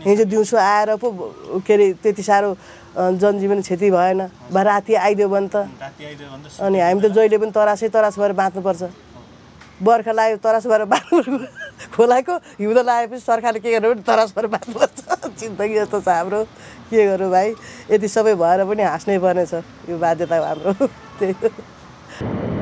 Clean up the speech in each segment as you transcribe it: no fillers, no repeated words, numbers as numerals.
हिजो दिउँसो आएर पो के अरे त्यति साह्रो जनजीवन क्षति भएन राति आइदियो भने त अनि हामी त जहिले पनि तरास भएर बाँच्नुपर्छ बर्खा लाग्यो तरास भएर बाँच्नु खोलाको हिउँदो लागेपछि सरकारले के गर्नु तरास भएर बाँच्नुपर्छ जिन्दगी जस्तो छ हाम्रो के गरौँ भाइ यति सबै भएर पनि हाँस्नै पर्ने छ यो बाध्यता हाम्रो त्यही हो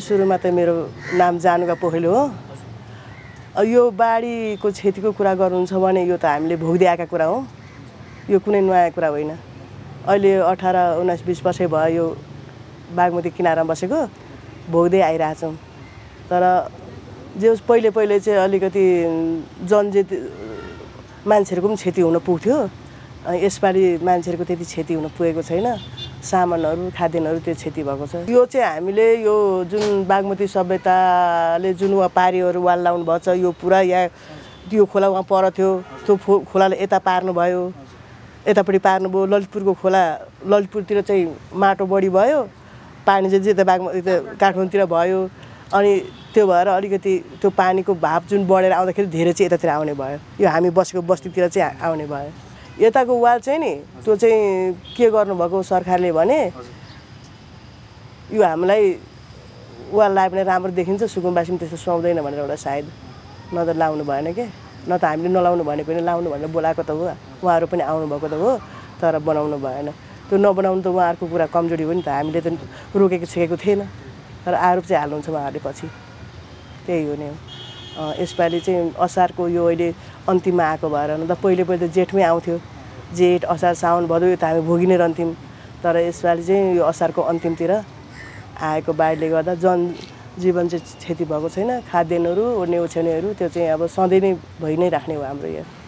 सुरुमा त मेरो नाम जानुका पोखरेल हो यो बाढीको क्षतिको कुरा गर्नुहुन्छ भने यो त हामीले भोग्दै आएका कुरा हो यो कुनै नयाँ कुरा होइन अहिले 18 19 20 वर्ष भयो यो बागमती किनारमा बसेको भोग्दै आइरहेछौँ तर जे पहिले चाहिँ अलिकति जनजीत मान्छेहरूको पनि क्षति हुन पुग्थ्यो यसपालि मान्छेहरूको त्यति क्षति हुन पुगेको छैन सामानहरू खाद्यान्नहरू त्यो क्षति भएको छ यो चाहिँ हामीले यो जुन बागमती सभ्यताले जुन पारीहरू वाल लाउनु भएको छ यो पुरा यहाँ त्यो खोला वहाँ पर थियो त्यो खोलाले यता पार्नु भयो यतापट्टि पार्नुभयो ललितपुरको खोला ललितपुरतिर चाहिँ माटो बढी भयो पानी चाहिँ यता बागमती काठमाडौँतिर भयो अनि त्यो भएर अलिकति त्यो पानीको भाव जुन बढेर आउँदाखेरि धेरै चाहिँ यतातिर आउने भयो यो हामी बसेको बस्तीतिर चाहिँ आउने भयो यताको वाल चाहिँ नि त्यो चाहिँ के गर्नुभएको सरकारले भने यो हामीलाई वाल लाए पनि राम्रो देखिन्छ सुकुम्बासी पनि त्यस्तो सुहाउँदैन भनेर एउटा सायद न त लाउनु भएन के न त हामीले नलाउनु भनेको पनि लाउनु भनेर बोलाएको त हो उहाँहरू पनि आउनुभएको त हो तर बनाउनु भएन त्यो नबनाउनु त उहाँहरूको कुरा कमजोरी हो नि त हामीले त रोकेको छेकेको थिएन तर आरोप चाहिँ हाल्नुहुन्छ उहाँहरूले पछि त्यही हो नि यसपालि चाहिँ असारको यो अहिले अन्तिममा आएको भएर न त पहिले त जेठमै आउँथ्यो जेठ असार साउन भदौ यो त हामी भोगि नै रहन्थ्यौँ तर यसपालि चाहिँ यो असारको अन्तिमतिर आएको बाढीले गर्दा जनजीवन चाहिँ क्षति भएको छैन खाद्यान्नहरू ओर्ने ओछ्याउनेहरू त्यो चाहिँ अब सधैँ नै भइ नै राख्ने हो हाम्रो यहाँ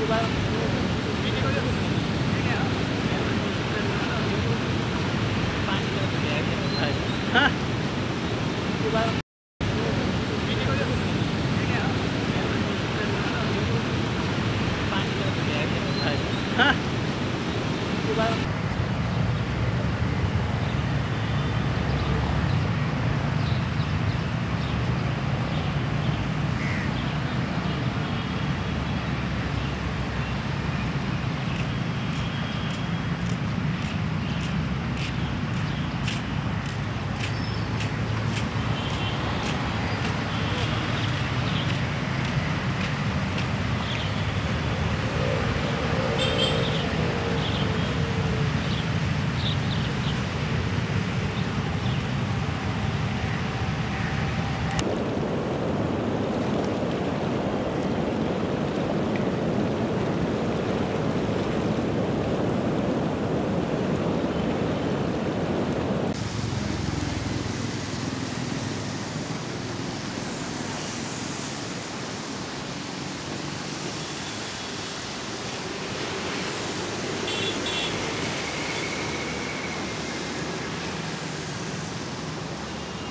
Huh?